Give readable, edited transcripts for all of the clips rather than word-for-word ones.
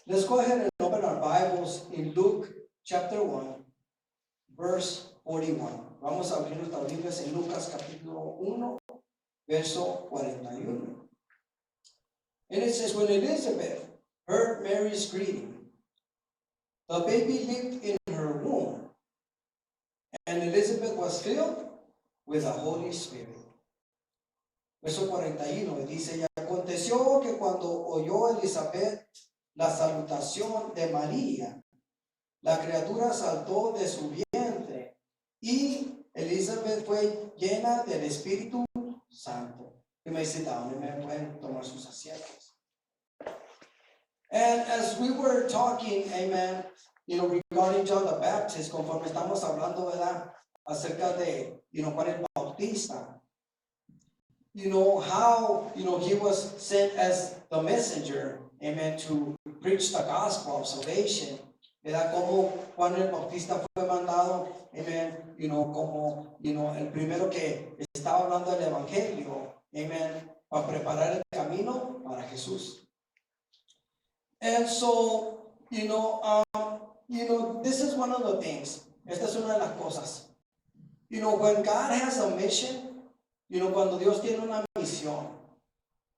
Let's go ahead and open our Bibles in Luke chapter 1, verse 41. Vamos a abrir nuestras Biblias en Lucas capítulo 1, verso 41. And it says, when Elizabeth heard Mary's greeting, the baby leaped in her womb, and Elizabeth was filled with the Holy Spirit. Verso 41 dice, y aconteció que cuando oyó Elizabeth la salutación de María, la criatura saltó de su vientre, y Elizabeth fue llena del Espíritu Santo. You may sit down, me pueden tomar sus asientos. And as we were talking, amen, regarding John the Baptist, conforme estamos hablando, ¿verdad? Acerca de, Juan el Bautista. How, he was sent as the messenger, amen, to preach the gospel of salvation. ¿Verdad? Como Juan el Bautista fue mandado, amen, como, el primero que estaba hablando del evangelio, amen, para preparar el camino para Jesús. And so, this is one of the things. Esta es una de las cosas. When God has a mission, cuando Dios tiene una misión,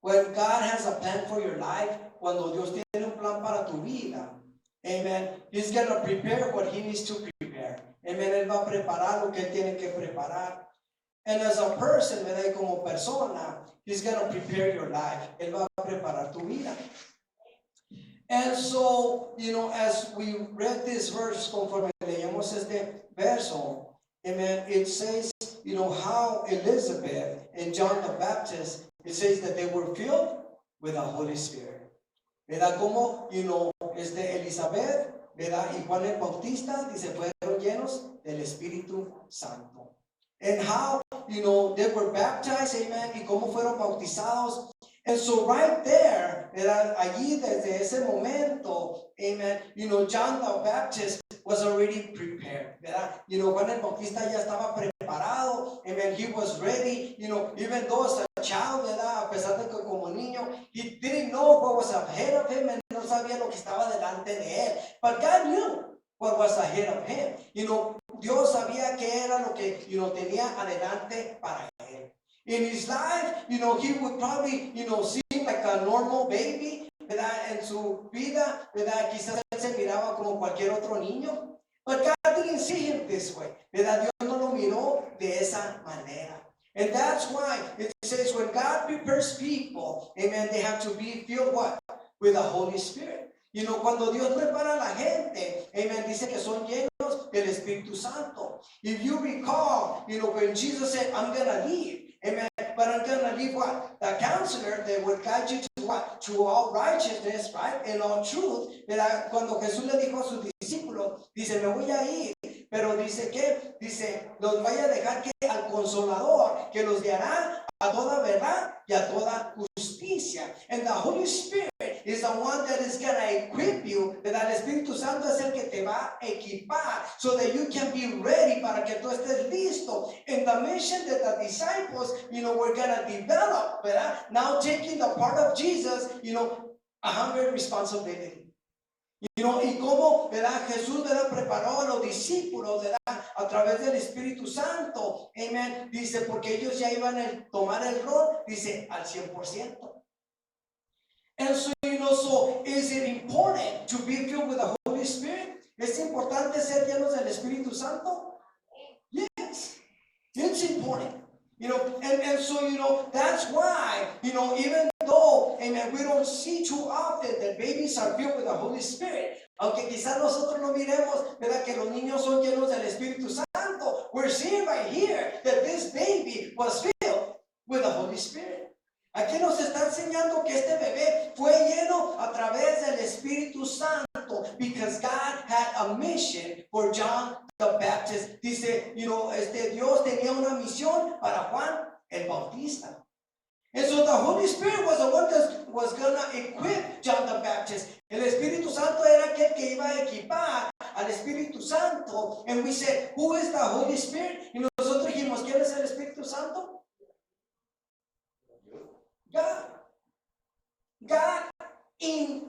when God has a plan for your life, cuando Dios tiene un plan para tu vida, amen, He's going to prepare what He needs to prepare. Amen, Él va a preparar lo que Él tiene que preparar. And as a person, ¿verdad? Como persona, He's going to prepare your life. Él va a preparar tu vida. And so, as we read this verse, conforme leemos este verso, amen, it says, how Elizabeth and John the Baptist, it says that they were filled with the Holy Spirit. ¿Verdad? Como, Elizabeth, ¿verdad? Y Juan el Bautista, dice, fueron llenos del Espíritu Santo. And how, they were baptized, amen, y cómo fueron bautizados. And so right there, ¿verdad? Allí desde ese momento, amen, John the Baptist was already prepared, ¿verdad? Juan el Bautista ya estaba preparado, amen, he was ready, even though as a child, ¿verdad? A pesar de que como niño, he didn't know what was ahead of him, and no sabía lo que estaba delante de él, but God knew what was ahead of him. Dios sabía que era lo que, tenía adelante para él. In his life, he would probably, seem like a normal baby, ¿verdad? En su vida, ¿verdad? Quizás él se miraba como cualquier otro niño. But God didn't see him this way, ¿verdad? Dios no lo miró de esa manera. And that's why it says when God prepares people, amen, they have to be filled what? With the Holy Spirit. Cuando Dios prepara a la gente, amen, dice que son llenos del Espíritu Santo. If you recall, when Jesus said, I'm going to leave, amen, but I'm going to leave what? The counselor that would guide you to what? To all righteousness, right? And all truth. ¿Verdad? Cuando Jesús le dijo a sus discípulos, dice, me voy a ir, pero dice que, los voy a dejar que al Consolador, que los guiará a toda verdad y a toda justicia. And the Holy Spirit is the one that is going to equip you, ¿verdad? El Espíritu Santo es el que te va a equipar so that you can be ready para que tú estés listo. And the mission that the disciples, were going to develop, ¿verdad? Now taking the part of Jesus, a hundred responsibility. Y cómo, ¿verdad? Jesús, ¿verdad? Preparó a los discípulos, ¿verdad? A través del Espíritu Santo, amen, dice, porque ellos ya iban a tomar el rol, dice, al 100%. And so, so is it important to be filled with the Holy Spirit? ¿Es importante ser llenos del Espíritu Santo? Yes, it's important. And so, that's why, even though, amen, we don't see too often that babies are filled with the Holy Spirit. Aunque quizás nosotros no miremos, ¿verdad? Que los niños son llenos del Espíritu Santo. We're seeing right here that this baby was filled with the Holy Spirit. Aquí nos está enseñando que este bebé fue lleno a través del Espíritu Santo because God had a mission for John the Baptist. Dice, Dios tenía una misión para Juan el Bautista. And so the Holy Spirit was the one that was going to equip John the Baptist. El Espíritu Santo era aquel que iba a equipar al Espíritu Santo. And we said, who is the Holy Spirit? Y nosotros dijimos, ¿quién es el Espíritu Santo? God in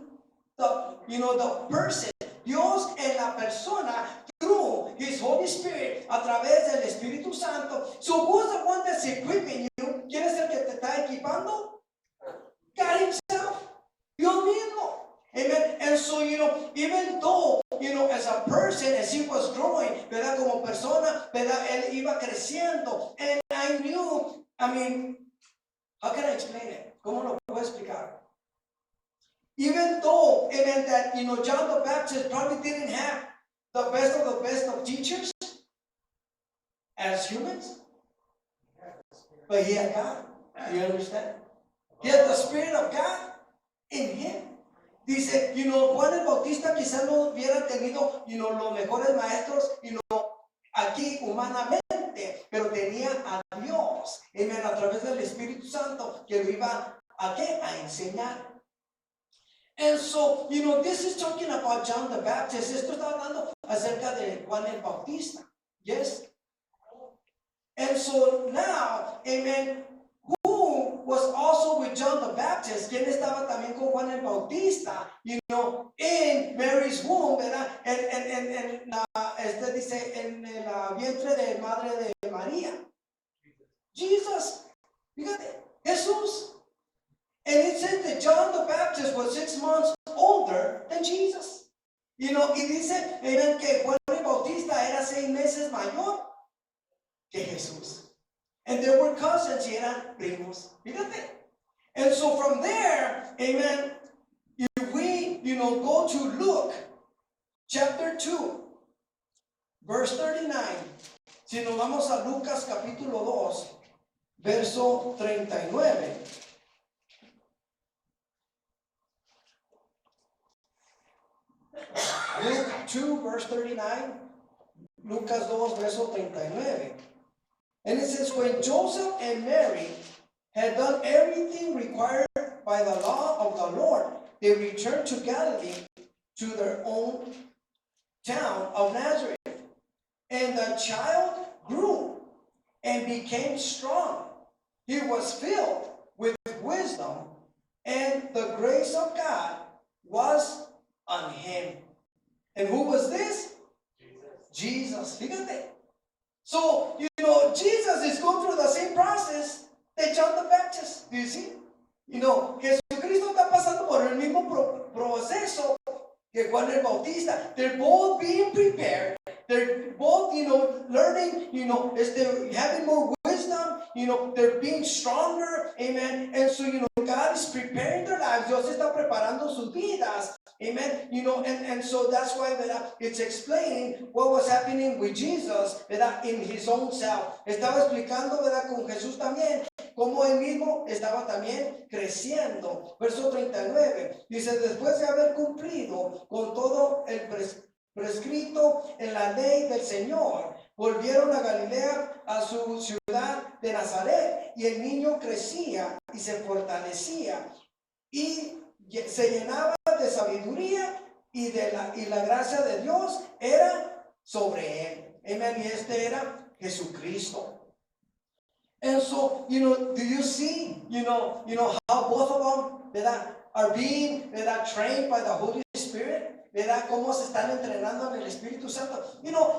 the the person, Dios en la persona, through His Holy Spirit, a través del Espíritu Santo. So who's the one that's equipping you? ¿Quién es el que te está equipando? God Himself. Dios mismo. Amen. And so, even though, as a person, as he was growing, ¿verdad? Como persona, ¿verdad? Él iba creciendo. And I knew, how can I explain it? ¿Cómo lo puedo explicar? Even though, amen, that, John the Baptist probably didn't have the best of teachers as humans, but he had God. You understand? He had the Spirit of God in him. Dice, Juan el Bautista quizás no hubiera tenido, los mejores maestros, aquí humanamente, pero tenía a Dios, amen, a través del Espíritu Santo, que lo iba a enseñar. And so, this is talking about John the Baptist. Esto está hablando acerca de Juan el Bautista. Yes? And so now, amen, who was also with John the Baptist? ¿Quién estaba también con Juan el Bautista? In Mary's womb, ¿verdad? Dice, en el vientre de madre de María. Jesus. Fíjate, Jesús. And it says that John the Baptist was 6 months older than Jesus. Y dice, amen, que Juan el Bautista era 6 meses mayor que Jesús. And they were cousins, y eran primos. Fíjate. And so from there, amen, if we, go to Luke, chapter 2, verse 39. Si nos vamos a Lucas capítulo 2, verso 39. Luke 2, verse 39. Lucas 2, verso 39. And it says, when Joseph and Mary had done everything required by the law of the Lord, they returned to Galilee, to their own town of Nazareth. And the child grew and became strong. He was filled with wisdom, and the grace of God was on him. And who was this? Jesus. Fíjate. So, Jesus is going through the same process that John the Baptist. Do you see? Jesucristo está pasando por el mismo proceso que Juan el Bautista. They're both being prepared. They're both, learning, having more wisdom. They're being stronger. Amen. And so, God is preparing their lives. Dios está preparando sus vidas. Amen. And so that's why, ¿verdad? It's explaining what was happening with Jesus, ¿verdad? In his own self. Estaba explicando, ¿verdad? Con Jesús también, cómo él mismo estaba también creciendo. Verso 39. Dice, después de haber cumplido con todo el prescrito en la ley del Señor, volvieron a Galilea, a su ciudad de Nazaret, y el niño crecía y se fortalecía y se llenaba de sabiduría, y la gracia de Dios era sobre él. Amen. Y este era Jesucristo. And so, do you see, how both of them, ¿verdad? Are being, ¿verdad? Trained by the Holy Spirit. ¿Verdad? Cómo se están entrenando en el Espíritu Santo.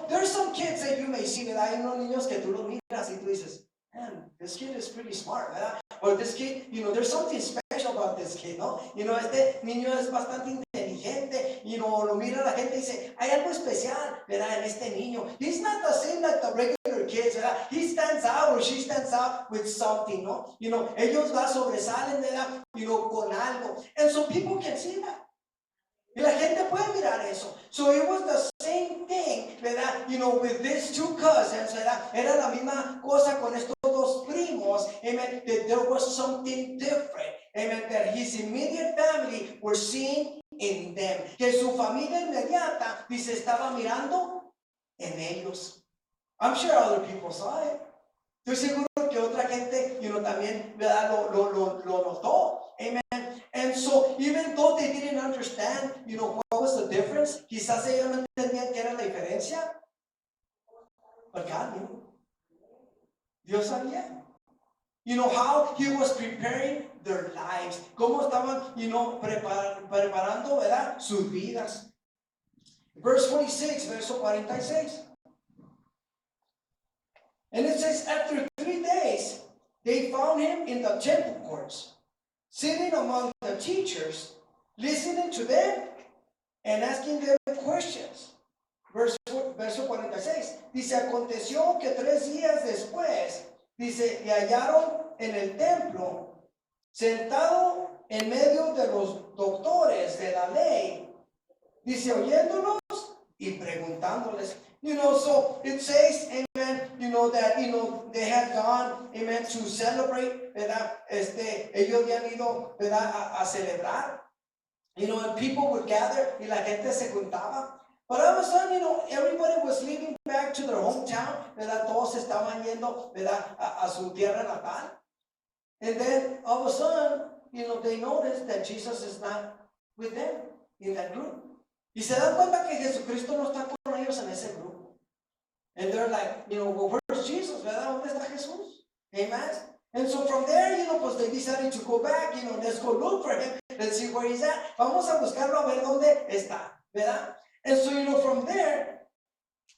There's some kids that you may see, ¿verdad? Hay unos niños que tú los miras y tú dices, man, this kid is pretty smart, ¿verdad? Or this kid, there's something special about this kid, ¿no? Este niño es bastante inteligente, lo mira la gente y dice, hay algo especial, ¿verdad? En este niño. He's not the same like the regular kids, ¿verdad? He stands out or she stands out with something, ¿no? Ellos sobresalen, ¿verdad? Con algo. And so people can see that. Y la gente puede mirar eso. So it was the same thing, ¿verdad? With these two cousins, ¿verdad? Era la misma cosa con estos dos primos. Amen. That there was something different. Amen. That his immediate family were seeing in them. Que su familia inmediata, dice, estaba mirando en ellos. I'm sure other people saw it. Estoy seguro que otra gente, también, ¿verdad? Lo notó. Amen. And so, even though they didn't understand, what was the difference, quizás ellos no entendían qué era la diferencia, but God knew. Dios sabía. How he was preparing their lives. Cómo estaban, preparando, ¿verdad? Sus vidas. Verse 46, verso 46. And it says, after 3 days, they found him in the temple courts, sitting among the teachers, listening to them and asking them questions. Verso 46. Dice, aconteció que 3 días después, dice, le hallaron en el templo, sentado en medio de los doctores de la ley, dice, oyéndolos y preguntándoles. So it says, amen, that, they had gone, amen, to celebrate, ¿verdad? Ellos habían ido, ¿verdad? A celebrar. And people would gather y la gente se juntaba. But all of a sudden, everybody was leaving back to their hometown, ¿verdad? Todos estaban yendo, ¿verdad? A su tierra natal. And then all of a sudden, they noticed that Jesus is not with them in that group. Y se dan cuenta que Jesucristo no está con ellos en ese grupo. And they're like, well, where's Jesus, ¿verdad? ¿Dónde está Jesús? Amen. And so from there, pues they decided to go back, let's go look for him. Let's see where he's at. Vamos a buscarlo a ver dónde está, ¿verdad? And so, from there,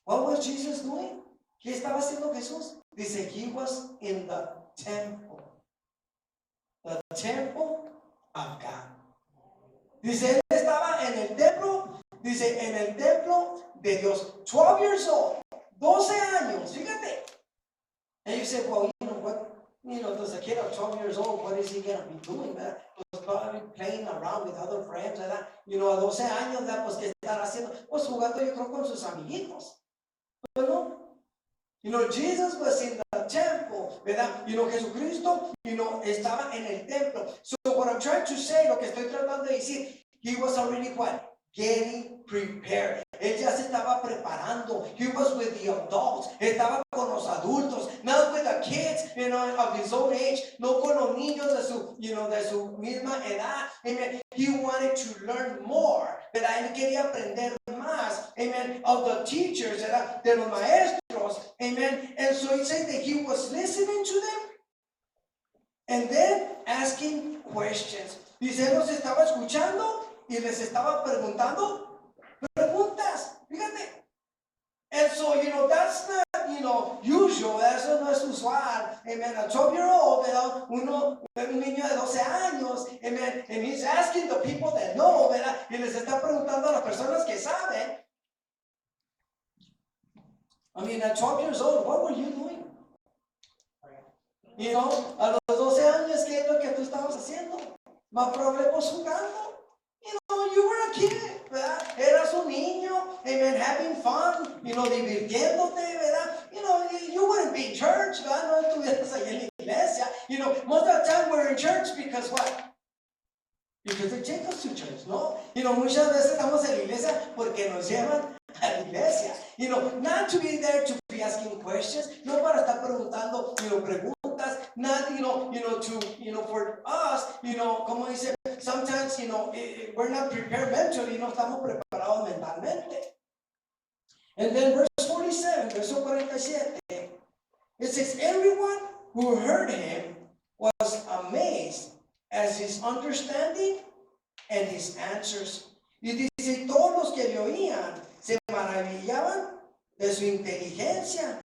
what was Jesus doing? ¿Qué estaba haciendo Jesús? Dice, he was in the temple. The temple of God. Dice, él estaba en el templo, dice, en el templo de Dios. 12 years old, 12 años, fíjate. And you say, well, what? Does a kid of 12 years old, what is he going to be doing, ¿verdad? Pues probably playing around with other friends, ¿verdad? A 12 años, ¿verdad? Pues ¿qué estar haciendo? Pues jugando, yo creo, con sus amiguitos. Pero no. Jesus was in the temple, ¿verdad? Jesucristo, estaba en el templo. So what I'm trying to say, lo que estoy tratando de decir, he was already what? Getting prepared. Él ya se estaba preparando. He was with the adults. Estaba con los adultos. Not with the kids, of his own age. No con los niños de su misma edad. Amen. He wanted to learn more. ¿Verdad? Él quería aprender más. Amen. Of the teachers, ¿verdad? De los maestros. Amen. And so he said that he was listening to them and then asking questions. Dice, él los estaba escuchando y les estaba preguntando preguntas, fíjate. And so, that's not, usual, eso no es usual. Amen. A 12-year-old, ¿verdad? Un niño de 12 años, amen. And he's asking the people that know, ¿verdad? Y les está preguntando a las personas que saben. At 12 years old, what were you doing? A los 12 años, ¿qué es lo que tú estabas haciendo? Más probable pues jugando. You were a kid, ¿verdad? Eras un niño, amen, having fun, divirtiéndote, ¿verdad? You wouldn't be in church, ¿verdad? No estuvieras ahí en la iglesia. Most of the time we're in church because what? Because they take us to church, ¿no? Muchas veces estamos en la iglesia porque nos llevan a la iglesia. Not to be there to be asking questions, no para estar preguntando, preguntas, not, for us, como dice, sometimes, we're not prepared mentally, no estamos preparados mentalmente. And then verse 47, verso 47, it says, everyone who heard him was amazed at his understanding and his answers. Y dice, todos los que le oían se maravillaban de su inteligencia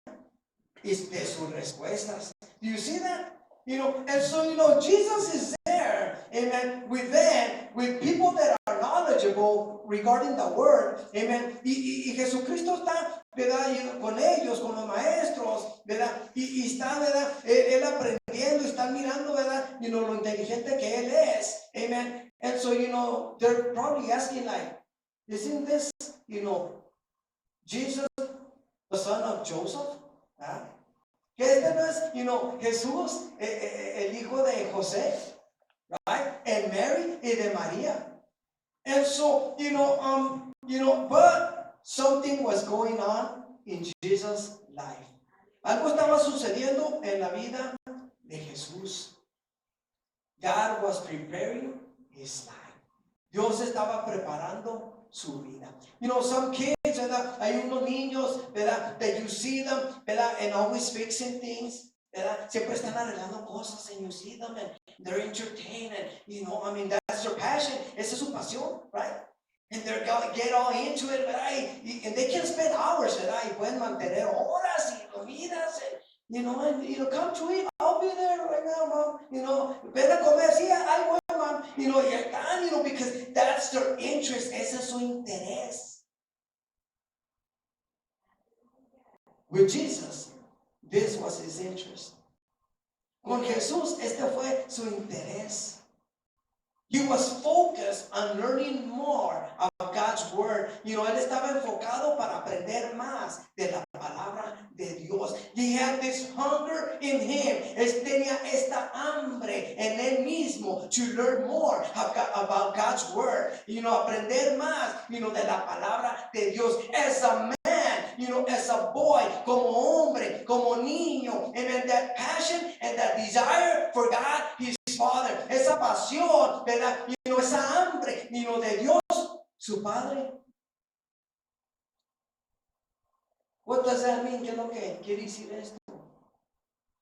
y de sus respuestas. Do you see that? And so, Jesus is there, amen, with people that are knowledgeable regarding the word, amen. Y Jesucristo está, ¿verdad? Con ellos, con los maestros, ¿verdad? Y está, ¿verdad? Él aprendiendo, están mirando, ¿verdad? Lo inteligente que él es, amen. And so, they're probably asking like, isn't this, Jesus, the son of Joseph? ¿Ah? Que no es, Jesús, el hijo de José, right? And Mary y de María. And so, but something was going on in Jesus' life. Algo estaba sucediendo en la vida de Jesús. God was preparing his life. Dios estaba preparando su vida. Some kids, ¿verdad? Hay unos niños, ¿verdad? That you see them, ¿verdad? And always fixing things, ¿verdad? Siempre están arreglando cosas and you see them They're entertained, and that's their passion. Esa es su pasión, right? And they're gonna get all into it, ¿verdad? And they can spend hours, ¿verdad? Y pueden mantener horas y comidas, and come to eat. I'll be there right now, Mom. Ven a comer, sí, I will, Mom. Y están, because that's their interest. Ese es su interés. With Jesus, this was his interest. Con Jesús, este fue su interés. He was focused on learning more of God's word. Él estaba enfocado para aprender más de la palabra de Dios. He had this hunger in him. Él tenía esta hambre en él mismo to learn more about God's word. Aprender más, de la palabra de Dios. As a man, as a boy, como hombre, como niño, and that passion and that desire for God, his Father, esa pasión, ¿verdad? Esa hambre, de Dios, su Padre. What does that mean? ¿Qué es lo que quiere decir esto?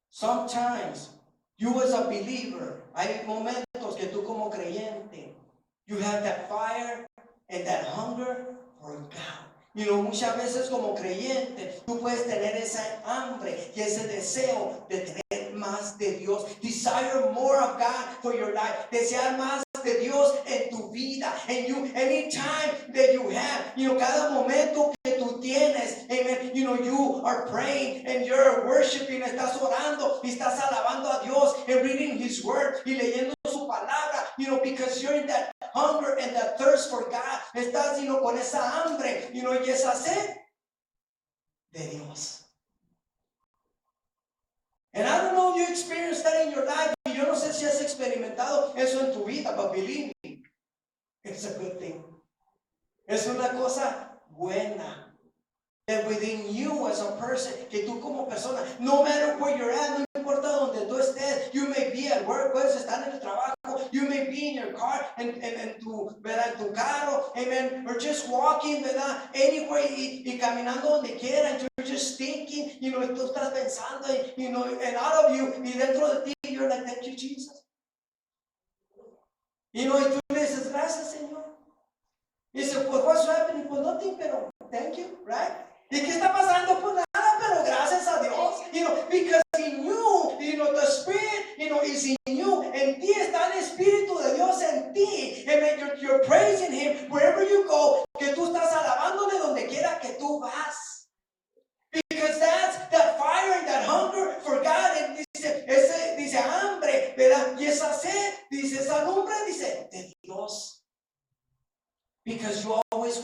Sometimes, you as a believer, hay momentos que tú como creyente, you have that fire and that hunger for God. Muchas veces como creyente, tú puedes tener esa hambre y ese deseo de tener más de Dios. Desire more of God for your life. Desear más de Dios en tu vida. And anytime that you have, cada momento que tú tienes, amen, you are praying and you're worshiping, estás orando y estás alabando a Dios and reading His Word y leyendo su palabra, because you're in that hunger and that thirst for God. Estás, con esa hambre, y esa sed de Dios. And I don't know if you experienced that in your life. Y yo no sé si has experimentado eso en tu vida, but believe me, it's a good thing. Es una cosa buena. That within you as a person, que tú como persona, no matter where you're at, no importa donde tú estés, you may be at work, puedes estar en el trabajo, you may be in your car, en tu carro, amen, or just walking, ¿verdad? Anywhere y caminando donde quiera, and you're just thinking, y tú estás pensando, and out of you, y dentro de ti, you're like, thank you, Jesus. Y tú le dices, gracias, Señor. Y dice, pues, what's happening? Pues nothing, pero thank you, right? ¿Y qué está pasando? Pues nada, pero gracias a Dios. Because in you, the Spirit, is in you. En ti está el Espíritu de Dios en ti. And you're praising Him wherever you go. Que tú estás alabándole donde quiera que tú vas. Because that's that fire and that hunger for God. And dice hambre, ¿verdad? Y esa sed, dice esa lumbre, dice de Dios. Because you always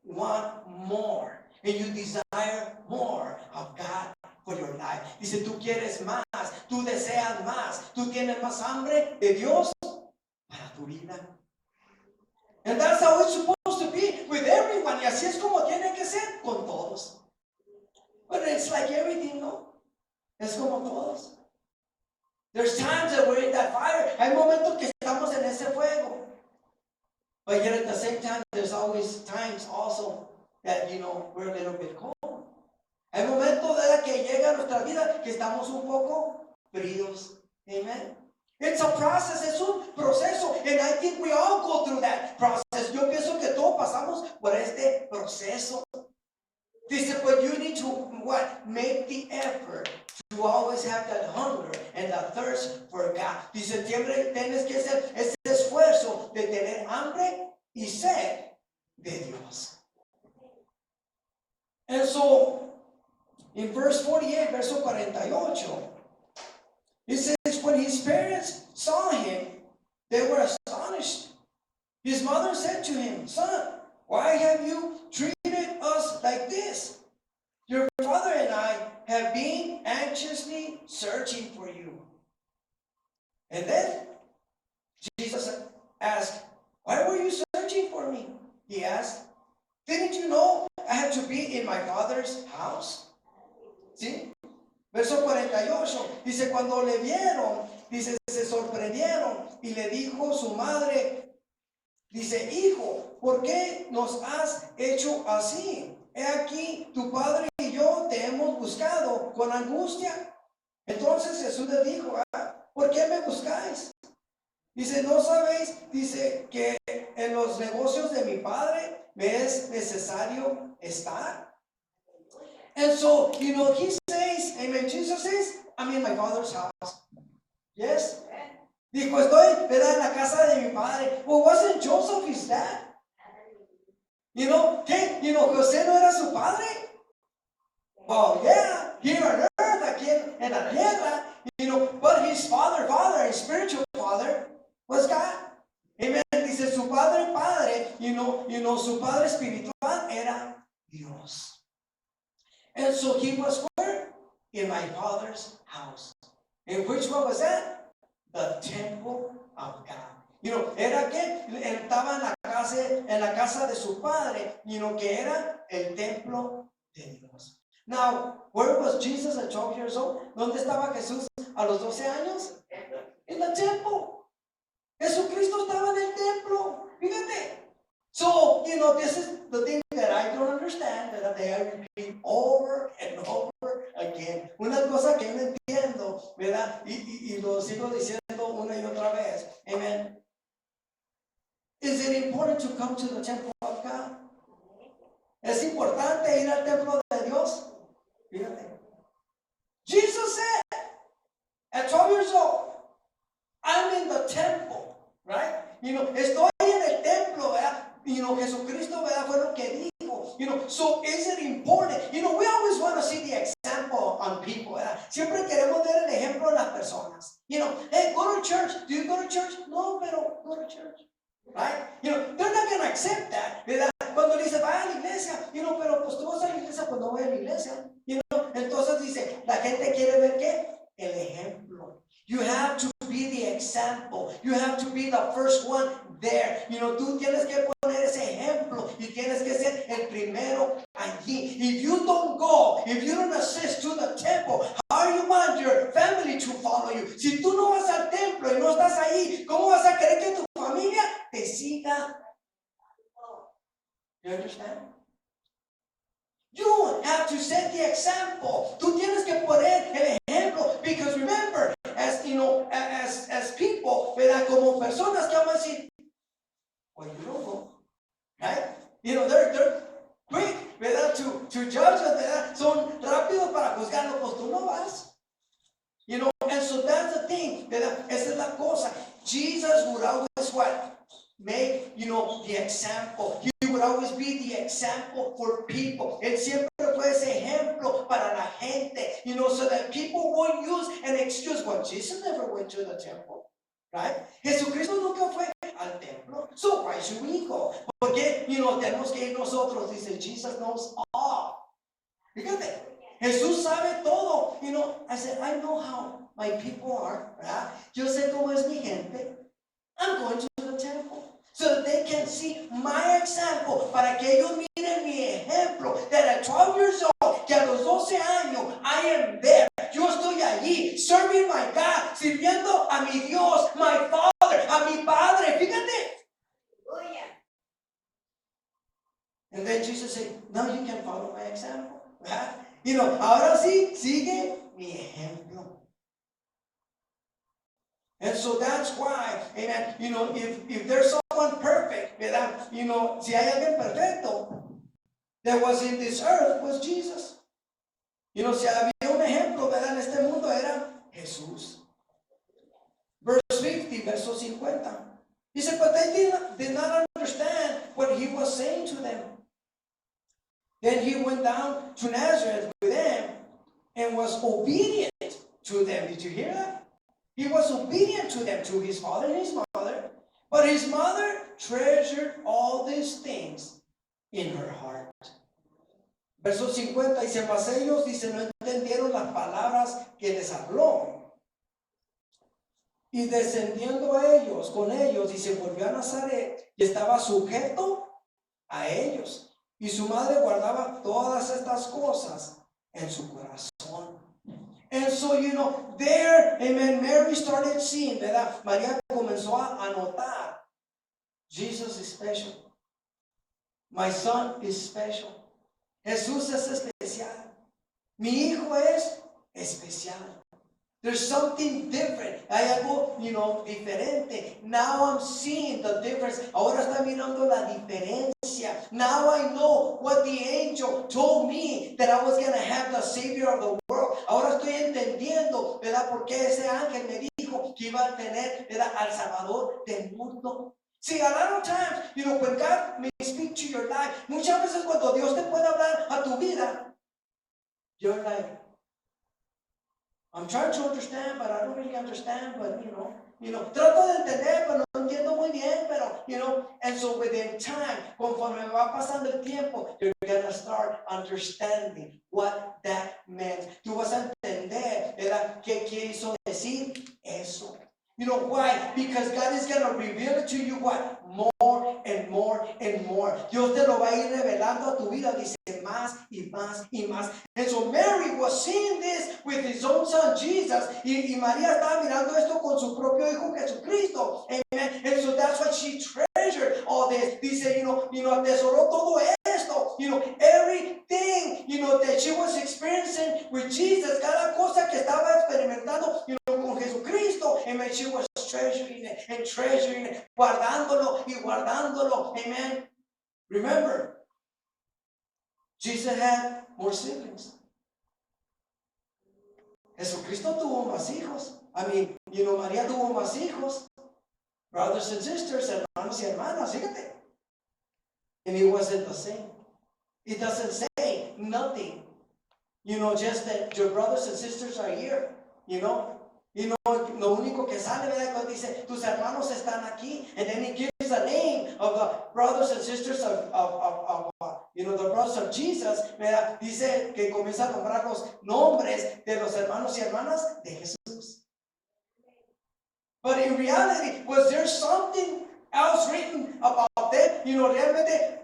want more. And you desire more of God for your life. Dice, tú quieres más, tú deseas más, tú tienes más hambre de Dios para tu vida. And that's how it's supposed to be with everyone. Y así es como tiene que ser con todos. But it's like everything, ¿no? Es como todos. There's times that we're in that fire. Hay momentos que estamos en ese fuego. But yet at the same time, there's always times also that, we're a little bit cold. Hay momentos de que llega a nuestra vida que estamos un poco fríos. Amen. It's a process, es un proceso. And I think we all go through that process. Yo pienso que todos pasamos por este proceso. Dice, but you need to, make the effort to always have that hunger and that thirst for God. Dice, siempre tienes que hacer ese esfuerzo de tener hambre y sed de Dios. And so, in verse 48, verso 48, it says, when his parents saw him, they were astonished. His mother said to him, son, why have you treated us like this? Your father and I have been anxiously searching for you. And then Jesus asked, why were you searching for me? He asked, didn't you know I had to be in my father's house? ¿Sí? Verso 48, dice, cuando le vieron, dice, se sorprendieron y le dijo su madre, dice, hijo, ¿por qué nos has hecho así? He aquí, tu padre y yo te hemos buscado con angustia. Entonces Jesús le dijo, ¿por qué me buscáis? Dice, ¿no sabéis? Dice que en los negocios de mi padre me es necesario estar. And so, he says, amen, Jesus says, I'm in my father's house. Yes? Dijo, estoy, ¿verdad?, en la casa de mi padre. Well, wasn't Joseph his dad? ¿Qué? José no era su padre. Well, yeah, here on earth, aquí en la tierra, but his his spiritual father, was God. Amen. Dice, su padre, su padre espiritual era Dios. And so he was where? In my father's house. And which one was that? The temple of God. Era que estaba en la casa de su padre, que era el templo de Dios. Now, where was Jesus at 12 years old? ¿Dónde estaba Jesús a los 12 años? In the temple. Jesucristo estaba en el templo. Fíjate. So, this is the thing that I don't understand, that I repeat over and over again. Una cosa que no entiendo, ¿verdad? Y lo sigo diciendo una y otra vez. Amen. Is it important to come to the temple of God? ¿Es importante ir al templo de Dios? Fíjate. Jesus said, at 12 years old, I'm in the temple, right? Estoy en el templo, ¿verdad? Jesucristo, ¿verdad? Fue lo que dijo. So is it important? We always want to see the example on people, ¿verdad? Siempre queremos ver el ejemplo en las personas. Hey, go to church. Do you go to church? No, pero go to church. Right? They're not going to accept that, ¿verdad? Cuando dice, vaya a la iglesia, pero pues tú vas a la iglesia, pues no voy a la iglesia. Entonces dice, la gente quiere ver ¿qué? El ejemplo. You have to be the example. You have to be the first one there. Tú tienes que poner ese ejemplo y tienes que ser el primero allí. If you don't go, if you don't assist to the temple, how you want your family to follow you? Si tú no vas al templo y no estás ahí, ¿cómo vas a querer que tu familia te siga? You understand? You have to set the example. Tú tienes que poner el ejemplo. Because remember, as people, ¿verdad? Como personas que vamos a decir, well, you don't go. Right? They're quick, ¿verdad? To judge us, ¿verdad? Son rápidos para juzgarlo, pues tú no vas. And so that's the thing, ¿verdad? Esa es la cosa. Jesus would always what? Make, the example. He would always be the example for people. Él siempre fue ese ejemplo para la gente, so that people won't use an excuse. Well, Jesus never went to the temple, right? Jesucristo nunca fue al templo. So why should we go? Porque, tenemos que ir nosotros. Dice, Jesus knows all. Fíjate, Jesús sabe todo. I said, I know how my people are, ¿verdad? Yo sé cómo es mi gente. I'm going to the temple so that they can see my example, para que ellos miren mi ejemplo, that at 12 years old, que a los 12 años, I am there. Yo estoy allí, serving my God, sirviendo a mi Dios, my Father, a mi Padre. Fíjate. And then Jesus said, now you can follow my example. Ahora sí, sigue mi ejemplo. And so that's why, amen, if there's someone perfect, ¿verdad? Si hay alguien perfecto that was in this earth, was Jesus. Si había un ejemplo, ¿verdad? En este mundo era Jesús. Verse 50, verso 50. Dice, but they did not understand what he was saying to them. Then he went down to Nazareth with them and was obedient to them. Did you hear that? He was obedient to them, to his father and his mother. But his mother treasured all these things in her heart. Verso 50 dice, mas ellos, dice, no entendieron las palabras que les habló. Y descendiendo a ellos, con ellos, dice, volvió a Nazaret y estaba sujeto a ellos. Y su madre guardaba todas estas cosas en su corazón. And so, there, amen, Mary started seeing, ¿verdad? María comenzó a notar, Jesus is special. My son is special. Jesús es especial. Mi hijo es especial. There's something different. Hay algo, diferente. Now I'm seeing the difference. Ahora está mirando la diferencia. Now I know what the angel told me, that I was going to have the Savior of the world. Ahora estoy entendiendo, ¿verdad? Por qué ese ángel me dijo que iba a tener, ¿verdad?, al Salvador del mundo. See, a lot of times, when God may speak to your life, muchas veces cuando Dios te puede hablar a tu vida, you're like, I'm trying to understand, but I don't really understand, but, trato de entender, pero no entiendo muy bien, pero, and so within time, conforme va pasando el tiempo, you're going to start understanding what that meant. Tú vas a entender, ¿verdad?, qué quiso decir eso. You know why? Because God is going to reveal it to you what? More and more and more. Dios te lo va a ir revelando a tu vida, dice, más y más y más. And so Mary was seeing this with his own son Jesus. Y María estaba mirando esto con su propio hijo Jesucristo. Amen. And so that's why she treasured all this. Dice, atesoró todo esto. Everything, that she was experiencing with Jesus. Cada cosa que estaba experimentando, con Jesucristo. Amen. She was treasuring it and treasuring it. Guardándolo y guardándolo. Amen. Remember, Jesus had more siblings. Jesucristo tuvo más hijos. María tuvo más hijos. Brothers and sisters, hermanos y hermanas, fíjate. And it wasn't the same. It doesn't say nothing. Just that your brothers and sisters are here. Lo único que sale, ¿verdad?, cuando dice, tus hermanos están aquí. And then he gives the name of the brothers and sisters of the brothers of Jesus, ¿verdad? Dice que comienza a nombrar los nombres de los hermanos y hermanas de Jesús. But in reality, was there something else written about them? Realmente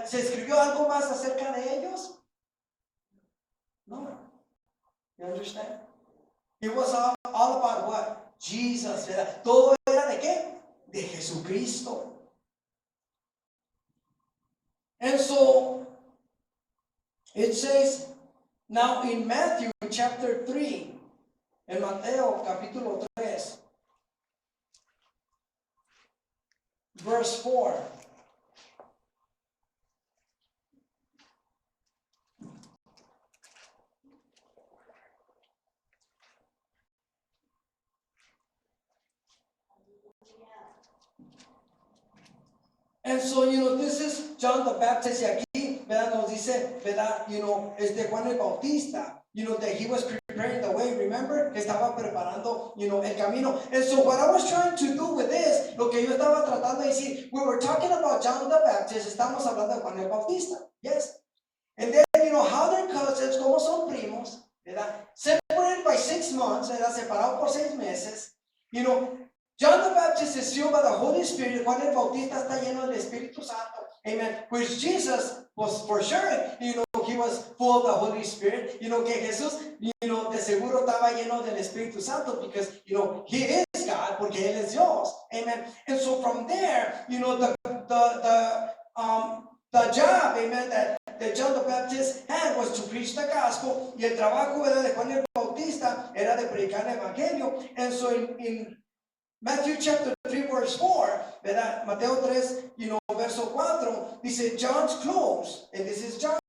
se escribió algo más acerca de ellos? No. You understand? It was all about what? Jesus, ¿verdad? Todo era de qué? De Jesucristo. And so, it says, now in Matthew chapter 3, en Mateo capítulo 3, verse 4. And so, this is John the Baptist, y aquí, ¿verdad?, nos dice, ¿verdad?, Juan el Bautista, that he was preparing the way, remember, que estaba preparando, el camino. And so what I was trying to do with this, lo que yo estaba tratando de decir, we were talking about John the Baptist, estamos hablando de Juan el Bautista, yes? And then, how their cousins, como son primos, ¿verdad?, separated by 6 months, ¿verdad?, separados por 6 meses, John the Baptist is filled by the Holy Spirit. Juan el Bautista está lleno del Espíritu Santo. Amen. Which Jesus was for sure, he was full of the Holy Spirit. Que Jesús, de seguro estaba lleno del Espíritu Santo because, he is God, porque Él es Dios. Amen. And so from there, the job, amen, that John the Baptist had was to preach the gospel. Y el trabajo, ¿verdad?, de Juan el Bautista era de predicar el Evangelio. And so in Matthew chapter 3 verse 4, ¿verdad? Mateo 3, verso 4, dice, John's clothes, and this is John,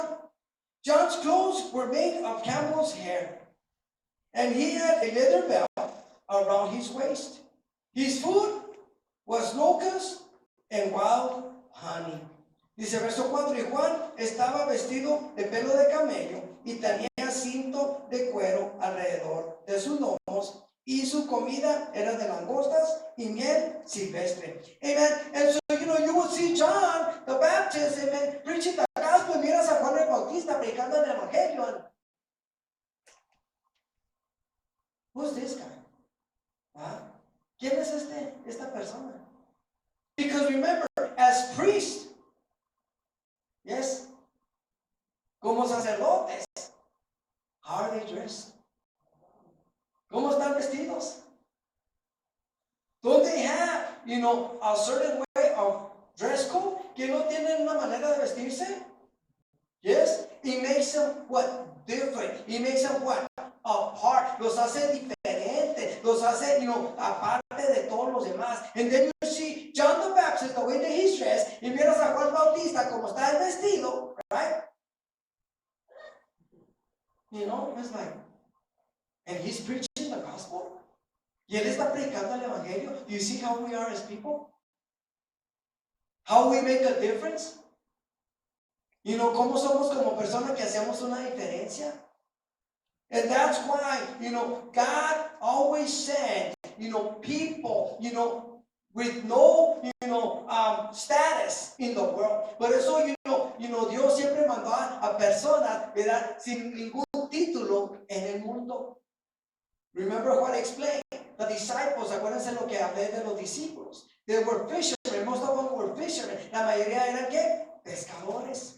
John's clothes were made of camel's hair, and he had a leather belt around his waist. His food was locusts and wild honey. Dice verso 4, y Juan estaba vestido de pelo de camello y tenía cinto de cuero alrededor de sus lomos, y su comida era de langostas y miel silvestre. Amen. And so, you will see John the Baptist, amen, preaching the gospel. Miras a Juan el Bautista predicando el evangelio. Who's this guy? ¿Ah? ¿Quién es esta persona? Because remember, as priests, yes, como sacerdotes, how are they dressed? ¿Cómo están vestidos? Don't they have, a certain way of dress code? Que no tienen una manera de vestirse? Yes? It makes them what? Different. It makes them what? Apart. los hace diferentes, los hace, aparte de todos los demás. And then you see John the Baptist, the way that he's dressed, y miras a Juan Bautista como está vestido, right? It's like, and he's preaching the gospel. Y él está predicando el evangelio. Do you see how we are as people? How we make a difference? Cómo somos como personas que hacemos una diferencia. And that's why, God always said, people, with no, status in the world. Por eso, Dios siempre mandó a personas, ¿verdad? Sin ningún título en el mundo. Remember what I explained? The disciples, acuérdense lo que hablé de los discípulos. They were fishermen, most of them were fishermen. La mayoría eran, ¿qué? Pescadores.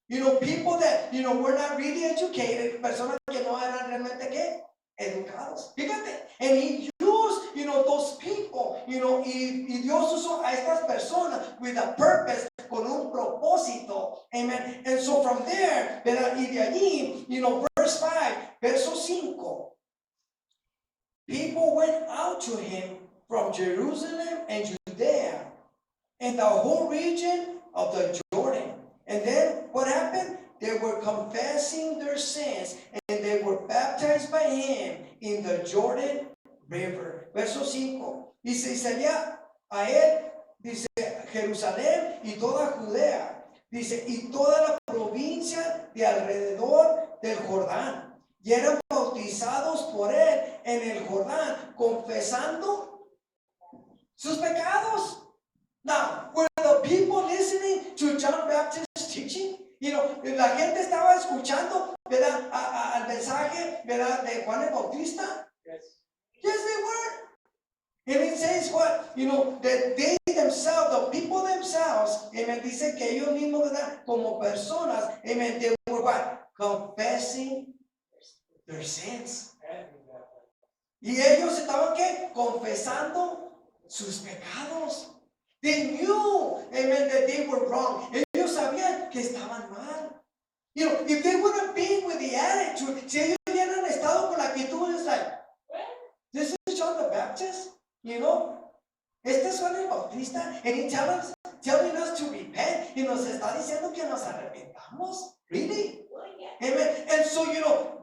People that, were not really educated, personas que no eran realmente, ¿qué? Educados. Fíjate. And he used, those people, y Dios usó a estas personas with a purpose, con un propósito. Amen. And so from there, ¿verdad? Y de allí, verse 5, verso 5. People went out to him from Jerusalem and Judea and the whole region of the Jordan. And then what happened? They were confessing their sins and they were baptized by him in the Jordan River. Verso 5. Dice, y salía a él, dice, Jerusalén y toda Judea. Dice, y toda la provincia de alrededor del Jordán. Y eran bautizados por él en el Jordán, confesando sus pecados. Now, were the people listening to John Baptist's teaching? La gente estaba escuchando, ¿verdad? Al mensaje, ¿verdad? De Juan el Bautista. Yes. Yes, they were. And it says what? That they themselves, the people themselves, amen, dice que ellos mismos, ¿verdad? Como personas, amen, they were what? Confessing their sins. Y ellos estaban, ¿qué? Confesando sus pecados. They knew, amen, that they were wrong. Ellos sabían que estaban mal. If they would have been with the attitude, si ellos hubieran estado con la actitud, it's like, this is John the Baptist, Este es Juan el Bautista, and he telling us to repent, y nos está diciendo que nos arrepentamos. Really? Amen. And so,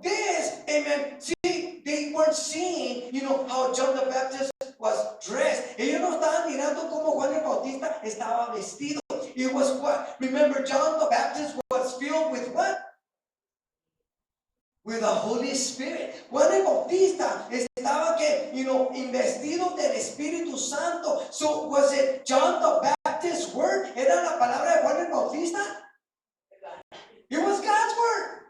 this, amen, see, they weren't seeing, how John the Baptist was dressed. Ellos no estaban mirando cómo Juan el Bautista estaba vestido. It was what? Remember, John the Baptist was filled with what? With the Holy Spirit. Juan el Bautista estaba, que, investido del Espíritu Santo. So, was it John the Baptist's word? ¿Era la palabra de Juan el Bautista? It was God's word.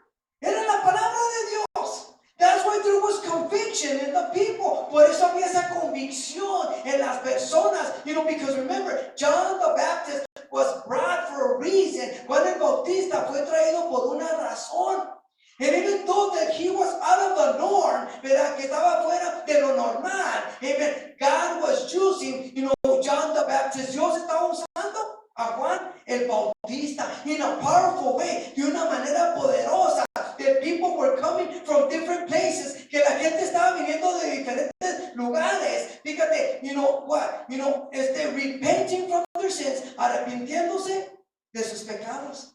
Era la palabra de Dios. That's why there was conviction in the people. Por eso había esa convicción en las personas. Because remember, John the Baptist was brought for a reason. Juan el Bautista fue traído por una razón. And even though that he was out of the norm, ¿verdad? Que estaba fuera de lo normal. Amen. God was using, John the Baptist. Dios estaba usando a Juan el Bautista in a powerful way, de una manera poderosa. That people were coming from different places, que la gente estaba viniendo de diferentes lugares. Fíjate, what? Repenting from their sins, arrepintiéndose de sus pecados.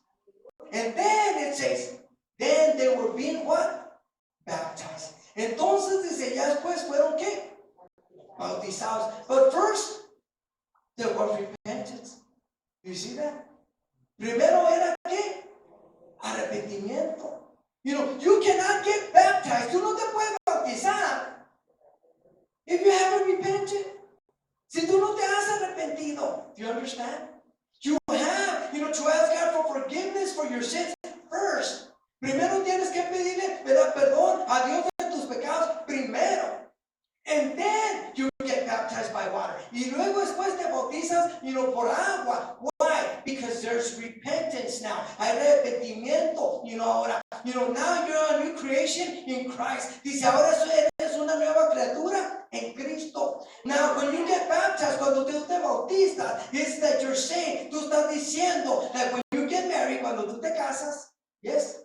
And then it says, then they were being what? Baptized. Entonces dice, ya después fueron ¿qué? Bautizados. But first, there was repentance. You see that? Primero era ¿qué? Arrepentimiento. You cannot get baptized. Tú no te puedes bautizar if you haven't repented. Si tú no te has arrepentido. Do you understand? You have, to ask God for forgiveness for your sins first. Primero tienes que pedirle, ¿verdad? Perdón a Dios de tus pecados primero. And then you get baptized by water. Y luego después te bautizas, por agua. Why? Because there's repentance now. Hay arrepentimiento, ahora. Now you're a new creation in Christ. Dice, ahora eres una nueva criatura en Cristo. Now, when you get baptized, cuando tú te bautizas, it's that you're saying, tú estás diciendo that when you get married, cuando tú te casas, yes,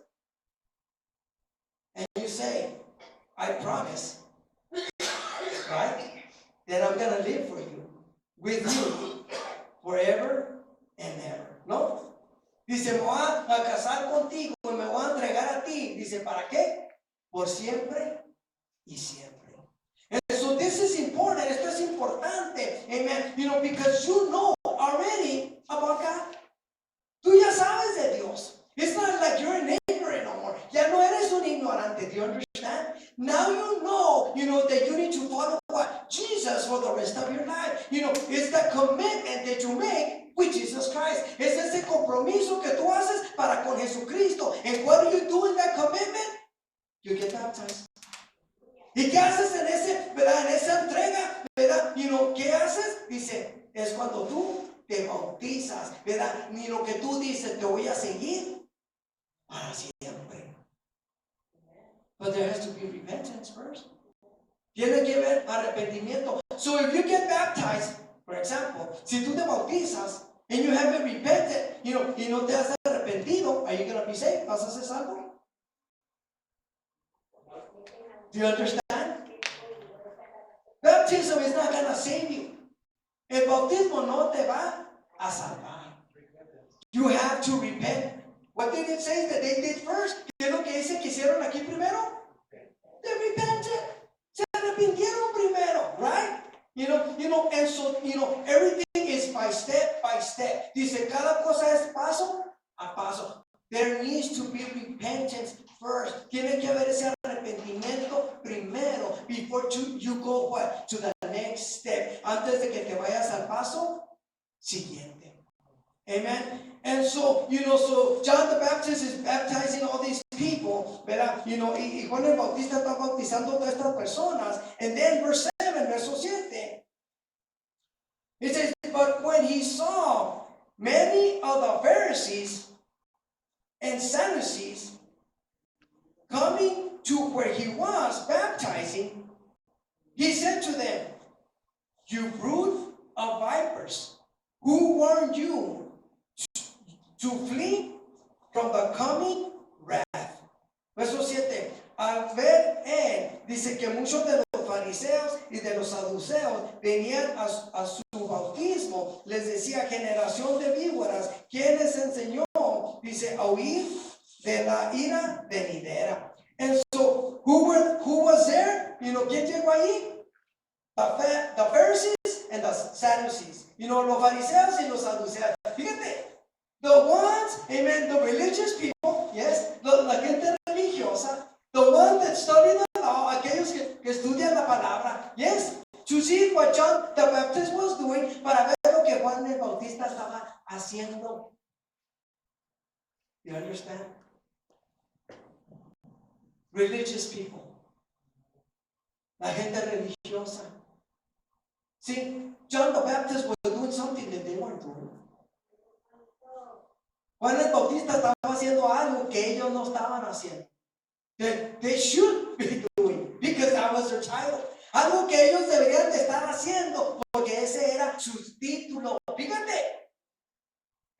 and you say, I promise with you forever and ever. ¿No? Dice, me voy a casar contigo y me voy a entregar a ti. Dice, ¿para qué? Por siempre y siempre. And so this is important. Esto es importante. Amen. You know, because you know already about God. Tú ya sabes de Dios. It's not like you're an ignorant no more. Ya no eres un ignorante. Do you understand? Now you know that you need to follow what? Jesus for the rest of your life. You know, it's the commitment that you make with Jesus Christ. Es ese compromiso que tú haces para con Jesucristo. And what do you do in that commitment? You get baptized. ¿Y qué haces en ese, verdad? En esa entrega, ¿verdad? You know, ¿qué haces? Dice, es cuando tú te bautizas, ¿verdad? Ni lo que tú dices, te voy a seguir para siempre. But there has to be repentance first. Tiene que haber arrepentimiento. So if you get baptized, for example, si tú te bautizas and you haven't repented, y no te has arrepentido, are you going to be saved? ¿Vas a ser salvo? Do you understand? Baptism is not going to save you. El bautismo no te va a salvar. You have to repent. What did it say that they did first? ¿Qué es lo que dice que hicieron aquí primero? They repented. Se arrepintieron primero, right? You know, and so, everything is by step by step. Dice, cada cosa es paso a paso. There needs to be repentance first. Tiene que haber ese arrepentimiento primero before you go what? To the next step. Antes de que te vayas al paso siguiente. Amen. And so, so John the Baptist is baptizing all these people, ¿verdad? Y Juan el Bautista está bautizando a todas estas personas. And then verse 7, verso 7. It says, but when he saw many of the Pharisees and Sadducees coming to where he was baptizing, he said to them, you brood of vipers, who warned you to flee from the coming wrath? Verso 7. Al ver él, dice que muchos de los fariseos y de los saduceos venían a su bautismo, les decía, generación de víboras, ¿quién les enseñó? Dice, a huir de la ira venidera. And so, who was there? ¿Quién llegó ahí? The Pharisees and the Sadducees. Los fariseos y los saduceos. Fíjate, the ones, amen, the religious people, yes, la gente religiosa, the ones that study the law, aquellos que estudian la palabra, yes, to see what John the Baptist was doing, para ver lo que Juan el Bautista estaba haciendo. You understand? Religious people. La gente religiosa. See, John the Baptist was doing something that they weren't doing. Juan el Bautista estaba haciendo algo que ellos no estaban haciendo. That they should be doing, because that was their title. Algo que ellos deberían de estar haciendo, porque ese era su título. Fíjate.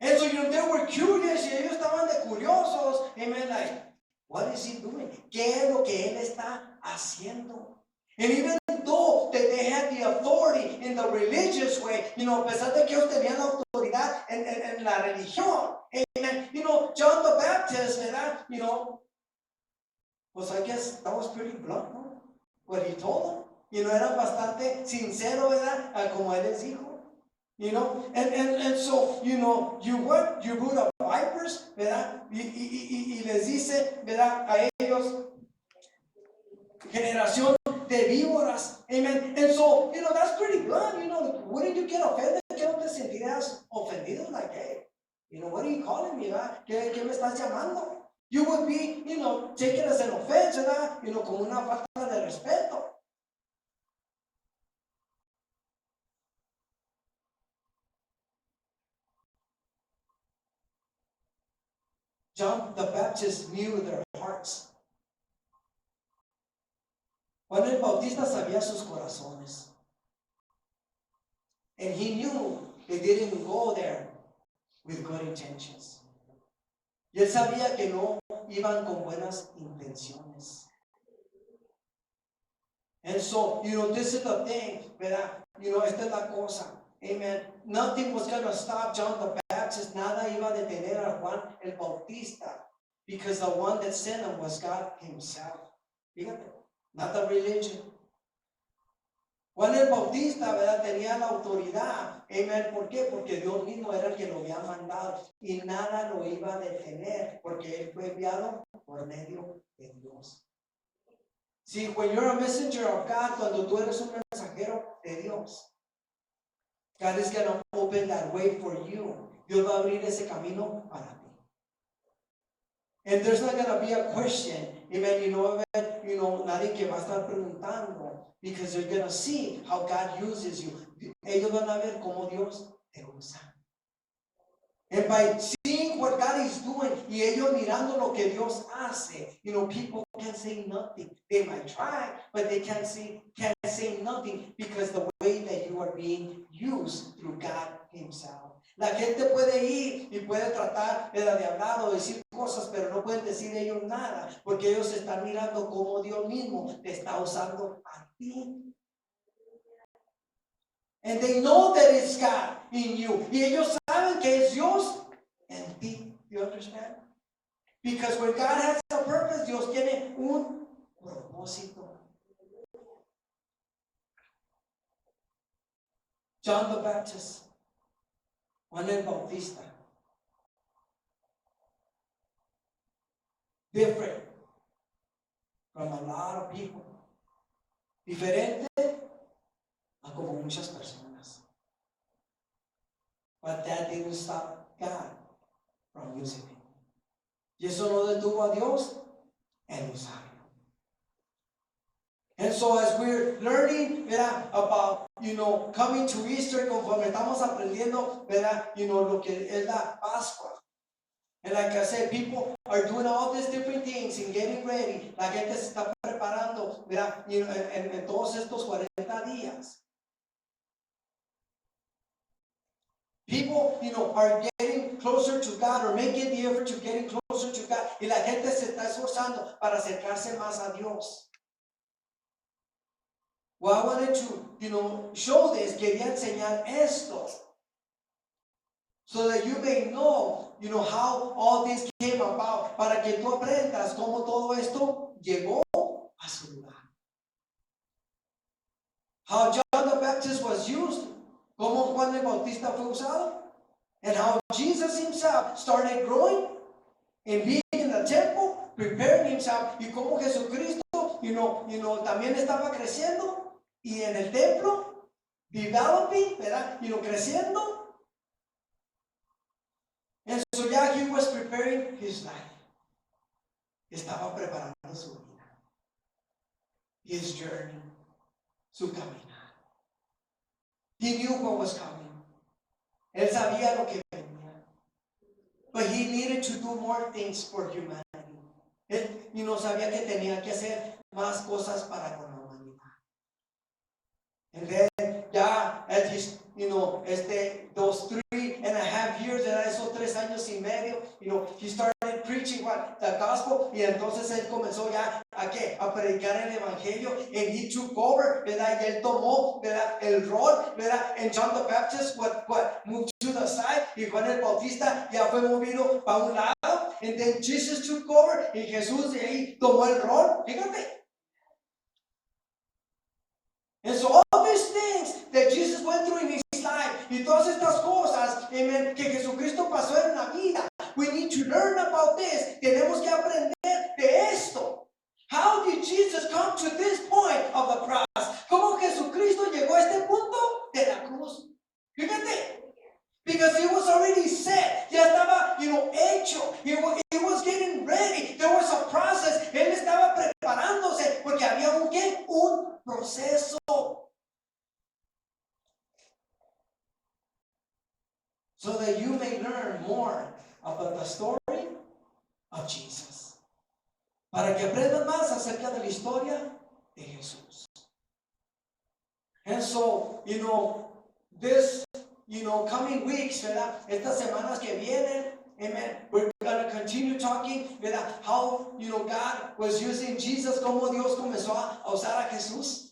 And so, they were curious, y ellos estaban de curiosos. Amen, like, what is he doing? ¿Qué es lo que él está haciendo? And even though that they had the authority in the religious way, a pesar de que ellos tenían la autoridad en la religión, amen, John the Baptist, ¿verdad? Pues I guess that was pretty blunt, no? What he told them. Era bastante sincero, ¿verdad? Como él les dijo. And so, you what? You brood of vipers, ¿verdad? Y les dice, ¿verdad? A ellos, generación de víboras. Amen. And so, that's pretty blunt. Wouldn't you get offended? ¿Qué no te sentirías ofendido? Like, hey, what are you calling me, ¿verdad? ¿Qué me estás llamando? You would be, taken as an offense, ¿verdad? Como una falta de respeto. John the Baptist knew their hearts. Juan el Bautista sabía sus corazones. And he knew they didn't go there with good intentions. Y él sabía que no iban con buenas intenciones. And so, this is the thing, ¿verdad? Esta es la cosa. amen, nothing was going to stop John the Baptist. Nada iba a detener a Juan el Bautista. Because the one that sent him was God himself. Fíjate, not the religion. Juan el Bautista, ¿verdad? Tenía la autoridad. Amen. ¿Por qué? Porque Dios mismo era el que lo había mandado. Y nada lo iba a detener. Porque él fue enviado por medio de Dios. See, when you're a messenger of God, cuando tú eres un mensajero de Dios, God is going to open that way for you. Dios va a abrir ese camino para ti. And there's not going to be a question. Amen. Nadie que va a estar preguntando. Because they're going to see how God uses you. Ellos van a ver cómo Dios te usa. And by seeing what God is doing, y ellos mirando lo que Dios hace, people can say nothing. They might try, but they can't say nothing because the way that you are being used through God himself. La gente puede ir y puede tratar de hablar o decir cosas, pero no pueden decir ellos nada, porque ellos están mirando cómo Dios mismo te está usando a ti. And they know that it's God in you. Y ellos saben que es Dios en ti. You understand? Because when God has a purpose, Dios tiene un propósito. John the Baptist, Juan el Bautista, different from a lot of people. Diferente a como muchas personas. But that didn't stop God from using him. Y eso no detuvo a Dios en usarlo. And so as we're learning, ¿verdad? About, coming to Easter, conforme estamos aprendiendo, ¿verdad? Lo que es la Pascua. And like I said, people are doing all these different things and getting ready. La gente se está preparando, ¿verdad? En todos estos 40 días. People, are getting closer to God or making the effort to getting closer to God. Y la gente se está esforzando para acercarse más a Dios. Well, I wanted to, show this, quería enseñar esto. So that you may know, how all this came about. Para que tú aprendas cómo todo esto llegó a su lugar. How John the Baptist was used. Cómo Juan el Bautista fue usado. And how Jesus himself started growing and being in the temple, preparing himself. Y cómo Jesucristo, también estaba creciendo. Y en el templo, developing, ¿verdad? Creciendo. And so yeah, he was preparing his life. Estaba preparando su vida. His journey. Su caminar. He knew what was coming. Él sabía lo que venía. But he needed to do more things for humanity. Él, sabía que tenía que hacer más cosas para con la humanidad. And then, ya, at his, those 3.5 years, era esos 3 años y medio, he started preaching what? The gospel, y entonces él comenzó ya a ¿qué? A predicar el evangelio, and he took over, ¿verdad? Y él tomó, ¿verdad? El rol, ¿verdad? And John the Baptist, what moved to the side, y Juan el Bautista ya fue movido para un lado, and then Jesus took over, y Jesús de ahí tomó el rol, fíjate. And so all these things that Jesus went through in his life, y todas estas cosas, amen, que Jesucristo pasó en la vida, we need to learn about this. Tenemos que aprender de esto. How did Jesus come to this point of the cross? ¿Cómo Jesucristo llegó a este punto de la cruz? Fíjate. Because it was already set. Ya estaba, hecho. He was getting ready. There was a process. Él estaba preparándose porque había un proceso. So that you may learn more about the story of Jesus. Para que aprendan más acerca de la historia de Jesús. And so, this, coming weeks, ¿verdad? Estas semanas que vienen, amen, we're going to continue talking, ¿verdad? How, God was using Jesus, cómo Dios comenzó a usar a Jesús.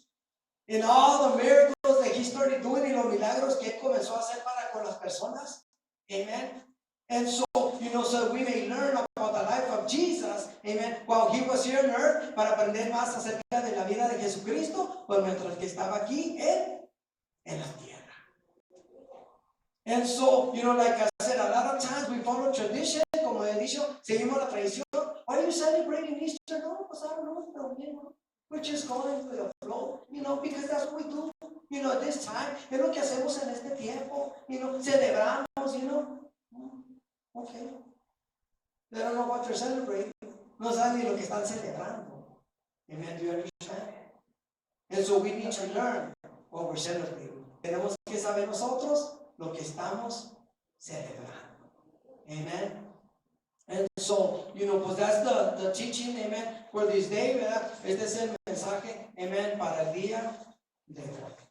And all the miracles that he started doing in los milagros que Él comenzó a hacer para con las personas. Amen. And so, so we may learn about the life of Jesus, amen, while He was here on earth, para aprender más acerca de la vida de Jesucristo, pues mientras que estaba aquí en la tierra. And so, like I said, a lot of times we follow tradition, como he dicho, seguimos la tradición. Why are you celebrating Easter? No, pues I don't know, pero, we're just going with the flow, because that's what we do, at this time. Es lo que hacemos en este tiempo, celebramos, okay. They don't know what they're celebrating. No saben ni lo que están celebrando. Amen, do you understand? And so we need to learn what we're celebrating. Tenemos que saber nosotros lo que estamos celebrando. Amen. And so, pues that's the teaching, amen, for this day, ¿verdad? Este es el mensaje, amen, para el día de hoy.